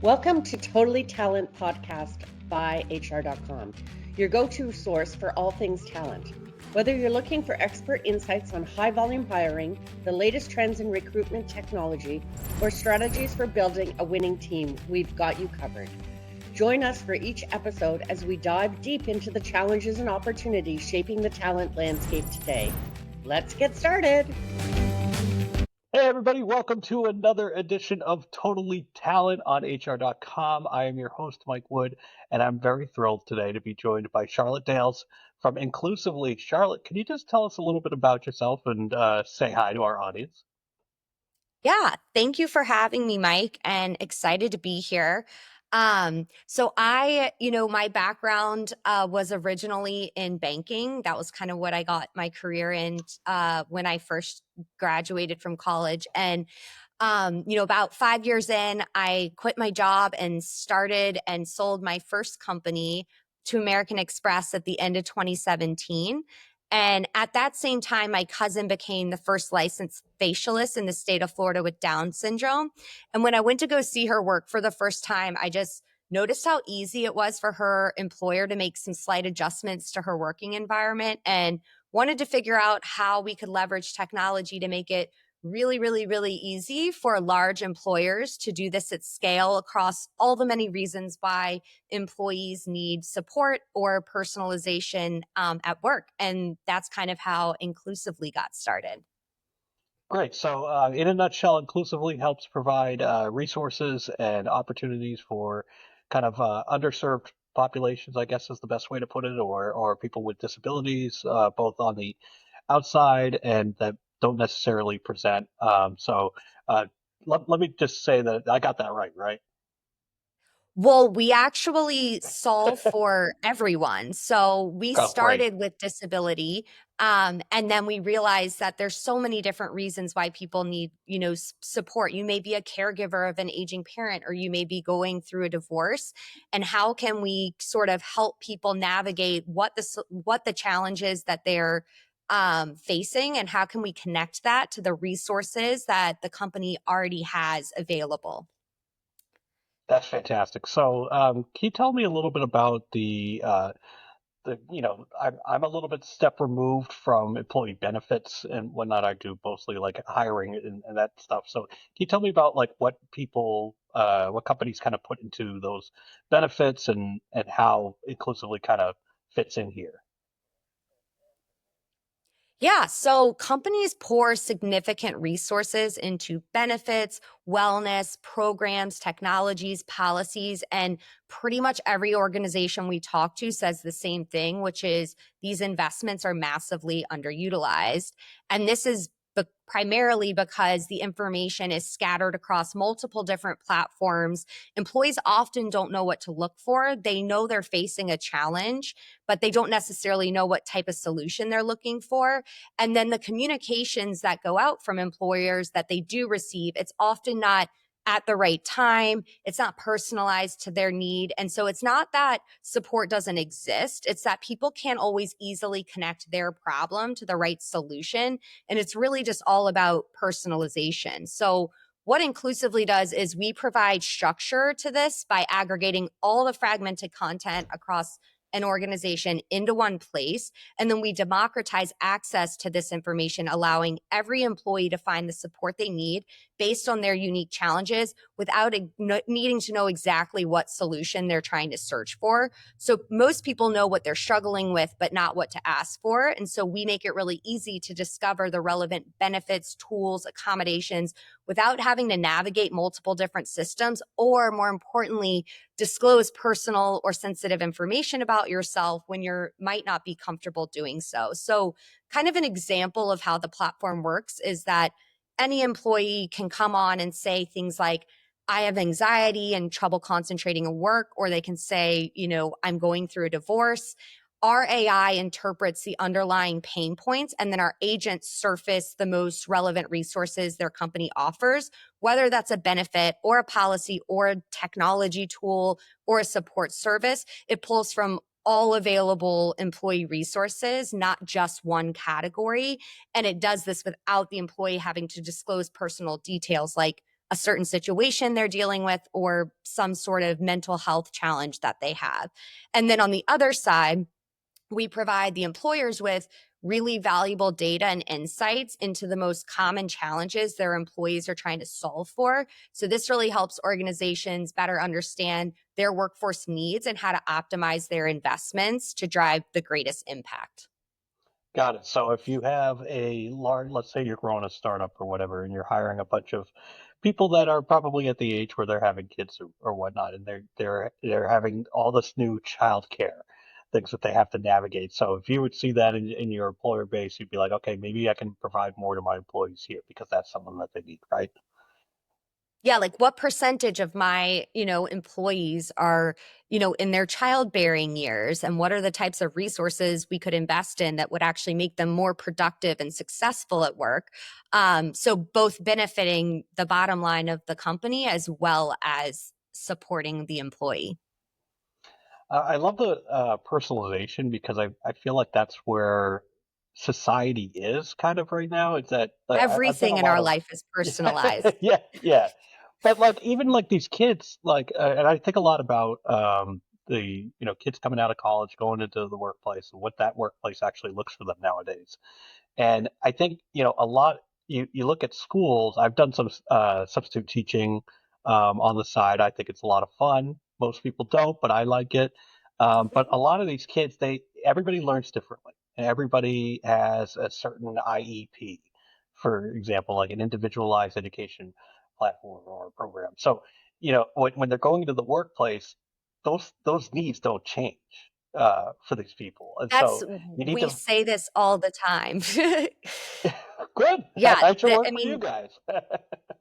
Welcome to Totally Talent Podcast by HR.com, your go-to source for all things talent. Whether you're looking for expert insights on high-volume hiring, the latest trends in recruitment technology, or strategies for building a winning team, we've got you covered. Join us for each episode as we dive deep into the challenges and opportunities shaping the talent landscape today. Let's get started. Hey everybody, welcome to another edition of Totally Talent on HR.com. I am your host, Mike Wood, and I'm very thrilled today to be joined by Charlotte Dales from Inclusively. Charlotte, can you just tell us a little bit about yourself and say hi to our audience? Yeah, thank you for having me, Mike, and excited to be here. My background was originally in banking. That was kind of what I got my career in when I first graduated from college. And about 5 years in, I quit my job and started and sold my first company to American Express at the end of 2017. And at that same time, my cousin became the first licensed facialist in the state of Florida with Down syndrome. And when I went to go see her work for the first time, I just noticed how easy it was for her employer to make some slight adjustments to her working environment and wanted to figure out how we could leverage technology to make it really, really, really easy for large employers to do this at scale across all the many reasons why employees need support or personalization at work. And that's kind of how Inclusively got started. Great. So, in a nutshell, Inclusively helps provide resources and opportunities for kind of underserved populations, I guess is the best way to put it, or people with disabilities, both on the outside and that don't necessarily present. Uh, let me just say that I got that right? Well, we actually solve for everyone. So we Oh, great. started with disability. And then we realized that there's so many different reasons why people need, support. You may be a caregiver of an aging parent, or you may be going through a divorce. And how can we sort of help people navigate what the challenges that they're facing, and how can we connect that to the resources that the company already has available? That's fantastic. So, can you tell me a little bit about I'm a little bit step removed from employee benefits and whatnot. I do mostly like hiring and that stuff. So, can you tell me about like what companies kind of put into those benefits and how inclusively kind of fits in here? Yeah, so companies pour significant resources into benefits, wellness, programs, technologies, policies, and pretty much every organization we talk to says the same thing, which is these investments are massively underutilized. And this is primarily because the information is scattered across multiple different platforms. Employees often don't know what to look for. They know they're facing a challenge, but they don't necessarily know what type of solution they're looking for. And then the communications that go out from employers that they do receive, it's often not at the right time. It's not personalized to their need. And so it's not that support doesn't exist. It's that people can't always easily connect their problem to the right solution. And it's really just all about personalization. So what Inclusively does is we provide structure to this by aggregating all the fragmented content across an organization into one place. And then we democratize access to this information, allowing every employee to find the support they need based on their unique challenges without needing to know exactly what solution they're trying to search for. So most people know what they're struggling with, but not what to ask for. And so we make it really easy to discover the relevant benefits, tools, accommodations without having to navigate multiple different systems, or more importantly, disclose personal or sensitive information about yourself when you might not be comfortable doing so. So kind of an example of how the platform works is that any employee can come on and say things like, I have anxiety and trouble concentrating at work, or they can say, I'm going through a divorce. Our AI interprets the underlying pain points, and then our agents surface the most relevant resources their company offers, whether that's a benefit or a policy or a technology tool or a support service. It pulls from all available employee resources, not just one category. And it does this without the employee having to disclose personal details like a certain situation they're dealing with or some sort of mental health challenge that they have. And then on the other side, we provide the employers with really valuable data and insights into the most common challenges their employees are trying to solve for. So, this really helps organizations better understand their workforce needs and how to optimize their investments to drive the greatest impact. Got it. So if you have a large, let's say you're growing a startup or whatever, and you're hiring a bunch of people that are probably at the age where they're having kids or whatnot, and they're having all this new childcare things that they have to navigate. So if you would see that in your employer base, you'd be like, okay, maybe I can provide more to my employees here because that's something that they need, right? Yeah, like what percentage of my, employees are, in their childbearing years, and what are the types of resources we could invest in that would actually make them more productive and successful at work? So both benefiting the bottom line of the company as well as supporting the employee. I love the personalization because I feel like that's where society is kind of right now. It's that I've done a Everything in lot our of life is yeah, personalized. yeah. But like even like these kids, like, and I think a lot about the kids coming out of college, going into the workplace, and what that workplace actually looks for them nowadays. And I think, a lot, you look at schools, I've done some substitute teaching on the side. I think it's a lot of fun. Most people don't, but I like it. But a lot of these kids, everybody learns differently. And everybody has a certain IEP, for example, like an individualized education platform or program. So, when they're going into the workplace, those needs don't change for these people. And That's so you need we to say this all the time. good. Yeah, That should I work for you mean, guys.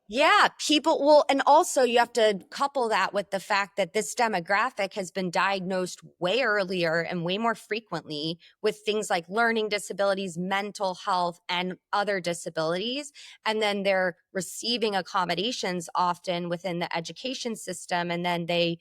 yeah, people well, and also you have to couple that with the fact that this demographic has been diagnosed way earlier and way more frequently with things like learning disabilities, mental health, and other disabilities. And then they're receiving accommodations often within the education system. And then they,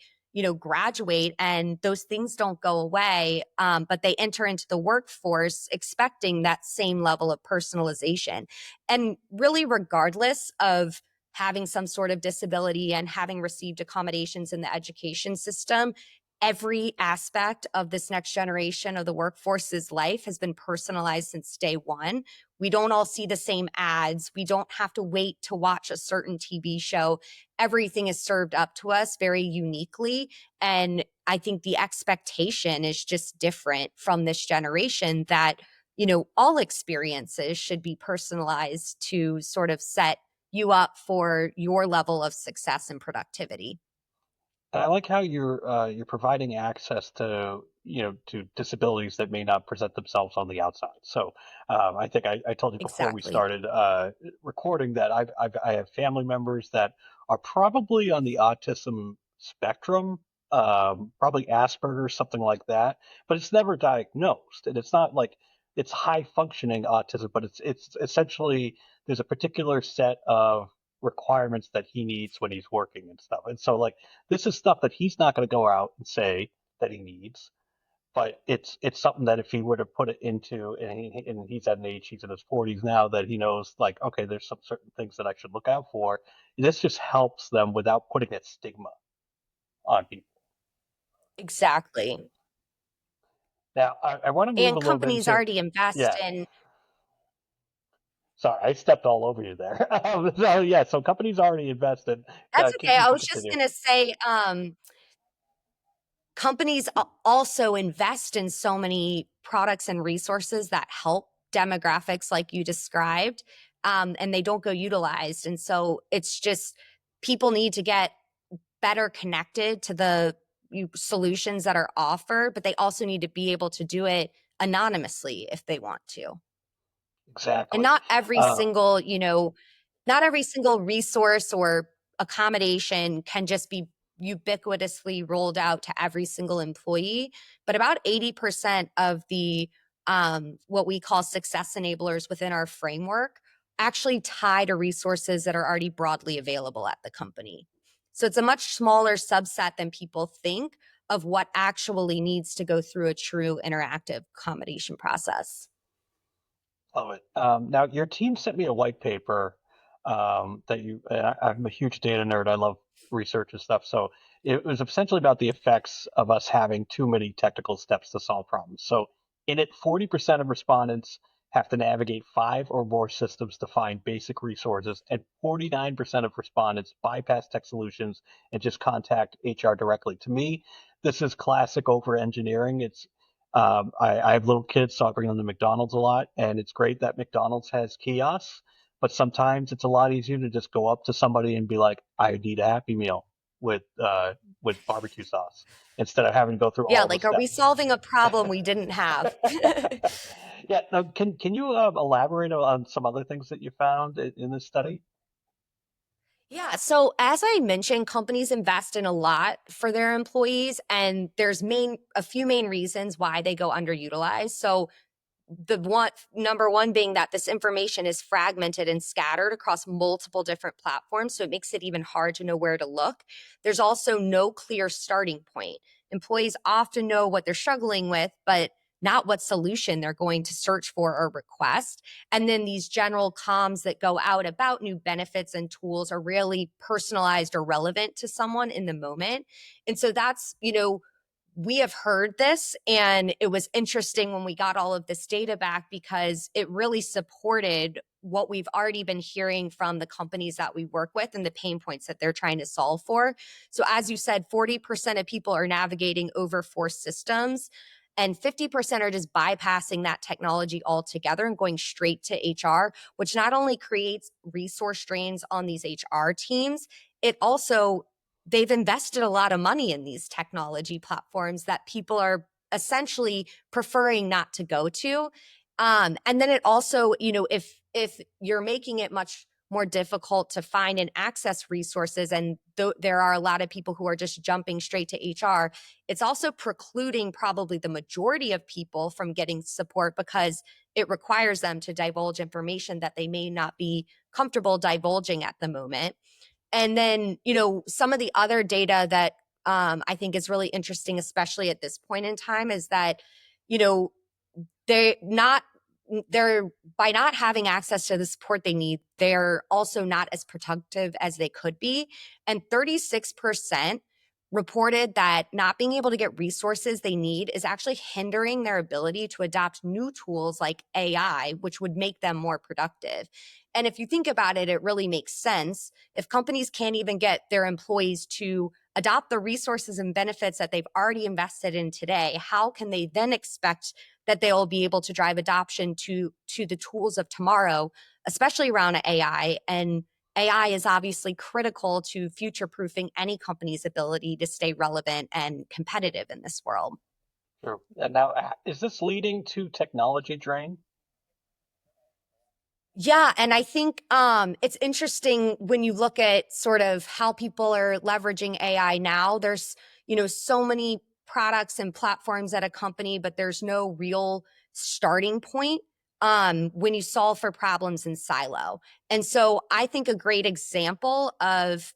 graduate and those things don't go away, but they enter into the workforce expecting that same level of personalization. And really, regardless of having some sort of disability and having received accommodations in the education system, every aspect of this next generation of the workforce's life has been personalized since day one. We don't all see the same ads. We don't have to wait to watch a certain TV show. Everything is served up to us very uniquely. And I think the expectation is just different from this generation that, all experiences should be personalized to sort of set you up for your level of success and productivity. And I like how you're providing access to to disabilities that may not present themselves on the outside. So I think I told you before we Exactly. started recording that I have family members that are probably on the autism spectrum, probably Asperger's, something like that, but it's never diagnosed, and it's not like it's high functioning autism, but it's essentially there's a particular set of requirements that he needs when he's working and stuff. And so like this is stuff that he's not going to go out and say that he needs, but it's something that if he were to put it into, and he's at an age, he's in his 40s now, that he knows like, okay, there's some certain things that I should look out for. This just helps them without putting that stigma on people. Exactly. Now, I want to move a And little bit companies into, already invest yeah, in sorry, I stepped all over you there. So yeah, so companies already invested. that's okay. You I can was just continue. going to say companies also invest in so many products and resources that help demographics like you described, and they don't go utilized. And so it's just people need to get better connected to the solutions that are offered, but they also need to be able to do it anonymously if they want to. And Exactly. not every Uh, single, not every single resource or accommodation can just be ubiquitously rolled out to every single employee, but about 80% of the what we call success enablers within our framework actually tie to resources that are already broadly available at the company. So it's a much smaller subset than people think of what actually needs to go through a true interactive accommodation process. Love it. Now, your team sent me a white paper that I'm a huge data nerd. I love research and stuff. So it was essentially about the effects of us having too many technical steps to solve problems. So in it, 40% of respondents have to navigate 5 or more systems to find basic resources, and 49% of respondents bypass tech solutions and just contact HR directly. To me, this is classic over engineering. I have little kids, so I bring them to McDonald's a lot, and it's great that McDonald's has kiosks, but sometimes it's a lot easier to just go up to somebody and be like, "I need a Happy Meal with barbecue sauce," instead of having to go through Yeah, all the like, are we steps. solving a problem we didn't have? Yeah. Now, can you elaborate on some other things that you found in this study? Yeah. So as I mentioned, companies invest in a lot for their employees, and there's a few main reasons why they go underutilized. So the one number one being that this information is fragmented and scattered across multiple different platforms, so it makes it even hard to know where to look. There's also no clear starting point. Employees often know what they're struggling with, but not what solution they're going to search for or request. And then these general comms that go out about new benefits and tools are really personalized or relevant to someone in the moment. And so that's, we have heard this, and it was interesting when we got all of this data back because it really supported what we've already been hearing from the companies that we work with and the pain points that they're trying to solve for. So as you said, 40% of people are navigating over 4 systems, and 50% are just bypassing that technology altogether and going straight to HR, which not only creates resource strains on these HR teams, it also, they've invested a lot of money in these technology platforms that people are essentially preferring not to go to. And then it also, if you're making it much more difficult to find and access resources, and there are a lot of people who are just jumping straight to HR, it's also precluding probably the majority of people from getting support because it requires them to divulge information that they may not be comfortable divulging at the moment. And then, some of the other data that I think is really interesting, especially at this point in time, is that, you know, they're by not having access to the support they need, they're also not as productive as they could be. And 36% reported that not being able to get resources they need is actually hindering their ability to adopt new tools like AI, which would make them more productive. And if you think about it, it really makes sense. If companies can't even get their employees to adopt the resources and benefits that they've already invested in today, how can they then expect that they'll be able to drive adoption to the tools of tomorrow, especially around AI? And AI is obviously critical to future proofing any company's ability to stay relevant and competitive in this world. Sure. And now, is this leading to technology drain? Yeah, and I think it's interesting when you look at sort of how people are leveraging AI now. There's, so many products and platforms at a company, but there's no real starting point when you solve for problems in silo. And so I think a great example of,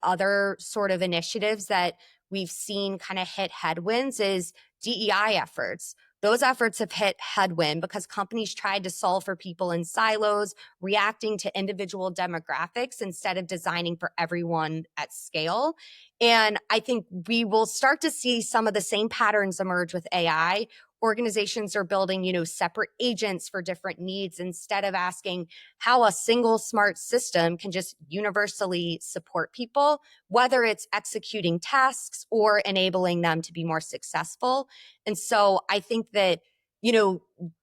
other sort of initiatives that we've seen kind of hit headwinds is DEI efforts. Those efforts have hit headwind because companies tried to solve for people in silos, reacting to individual demographics instead of designing for everyone at scale. And I think we will start to see some of the same patterns emerge with AI. Organizations are building, separate agents for different needs instead of asking how a single smart system can just universally support people, whether it's executing tasks or enabling them to be more successful. And so I think that,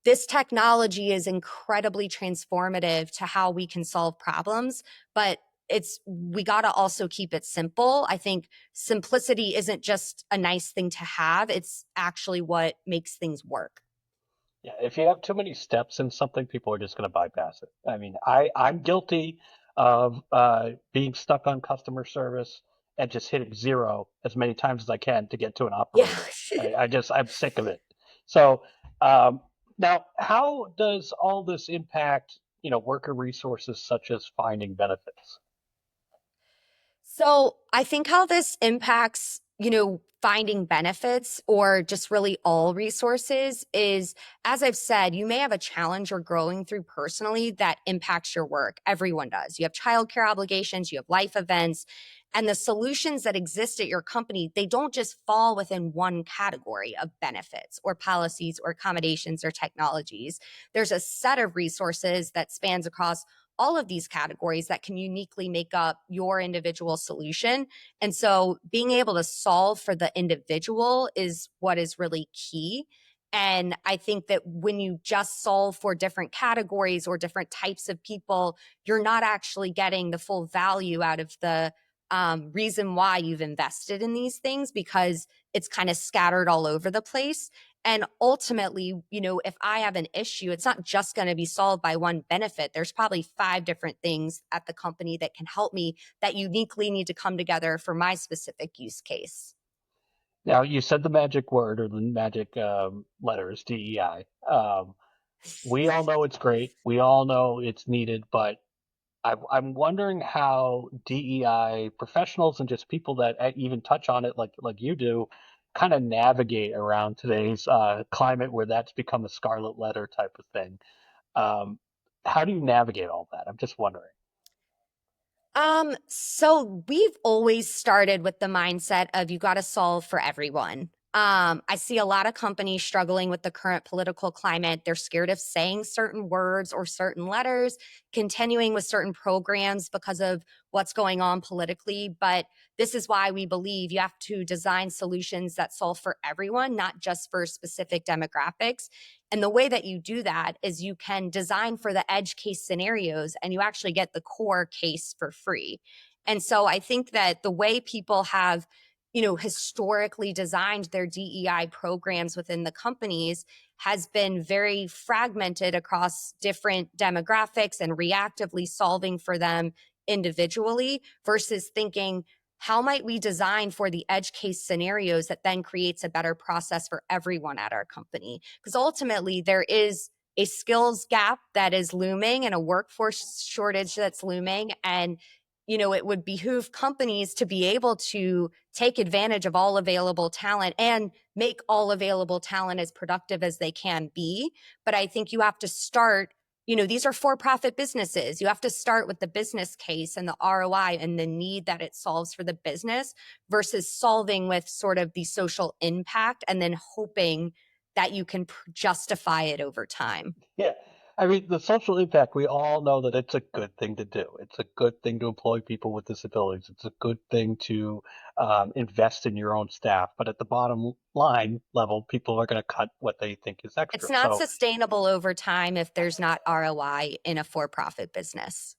this technology is incredibly transformative to how we can solve problems, but we got to also keep it simple. I think simplicity isn't just a nice thing to have, it's actually what makes things work. Yeah, if you have too many steps in something, people are just going to bypass it. I mean, I'm guilty of being stuck on customer service and just hitting zero as many times as I can to get to an Yeah. operator. I'm sick of it. So um, now, how does all this impact, worker resources such as finding benefits? So I think how this impacts finding benefits or just really all resources is, as I've said, you may have a challenge you're growing through personally that impacts your work. Everyone does. You have childcare obligations, you have life events, and the solutions that exist at your company, they don't just fall within one category of benefits or policies or accommodations or technologies. There's a set of resources that spans across all of these categories that can uniquely make up your individual solution. And so being able to solve for the individual is what is really key. And I think that when you just solve for different categories or different types of people, you're not actually getting the full value out of the reason why you've invested in these things, because it's kind of scattered all over the place. And ultimately, if I have an issue, it's not just going to be solved by one benefit. There's probably 5 different things at the company that can help me that uniquely need to come together for my specific use case. Now, you said the magic word or the magic letters, DEI. We all know it's great. We all know it's needed, but I'm wondering how DEI professionals and just people that even touch on it like you do kind of navigate around today's climate where that's become a scarlet letter type of thing. Um, how do you navigate all that? I'm just wondering. So we've always started with the mindset of you got to solve for everyone. I see a lot of companies struggling with the current political climate. They're scared of saying certain words or certain letters, continuing with certain programs because of what's going on politically. But this is why we believe you have to design solutions that solve for everyone, not just for specific demographics. And the way that you do that is you can design for the edge case scenarios and you actually get the core case for free. And so I think that the way people have, historically designed their DEI programs within the companies has been very fragmented across different demographics and reactively solving for them individually versus thinking, how might we design for the edge case scenarios that then creates a better process for everyone at our company? Because ultimately, there is a skills gap that is looming and a workforce shortage that's looming. And, it would behoove companies to be able to take advantage of all available talent and make all available talent as productive as they can be. But I think you have to start, these are for-profit businesses. You have to start with the business case and the ROI and the need that it solves for the business versus solving with sort of the social impact and then hoping that you can justify it over time. Yeah. I mean, the social impact, we all know that it's a good thing to do. It's a good thing to employ people with disabilities. It's a good thing to invest in your own staff. But at the bottom line level, people are going to cut what they think is It's extra. not So, sustainable over time if there's not ROI in a for-profit business.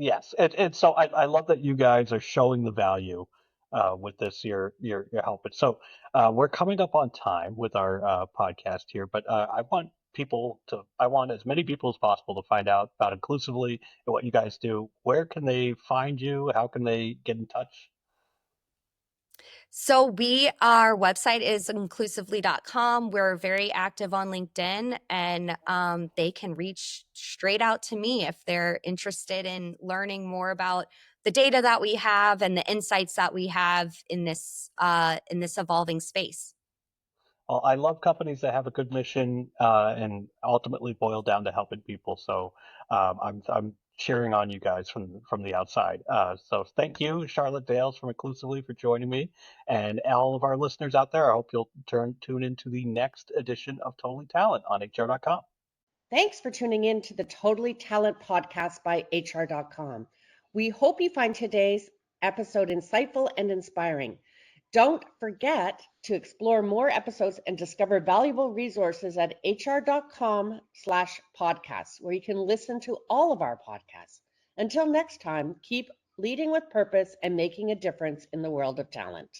yes. And so I love that you guys are showing the value with this, your help. And so we're coming up on time with our podcast here, but I want as many people as possible to find out about Inclusively and what you guys do. Where can they find you? How can they get in touch? So our website is inclusively.com. We're very active on LinkedIn, and they can reach straight out to me if they're interested in learning more about the data that we have and the insights that we have in this evolving space. Well, I love companies that have a good mission and ultimately boil down to helping people. So I'm cheering on you guys from the outside. So thank you, Charlotte Dales from Inclusively, for joining me, and all of our listeners out there. I hope you'll tune into the next edition of Totally Talent on HR.com. Thanks for tuning in to the Totally Talent podcast by HR.com. We hope you find today's episode insightful and inspiring. Don't forget to explore more episodes and discover valuable resources at hr.com/podcasts, where you can listen to all of our podcasts. Until next time, keep leading with purpose and making a difference in the world of talent.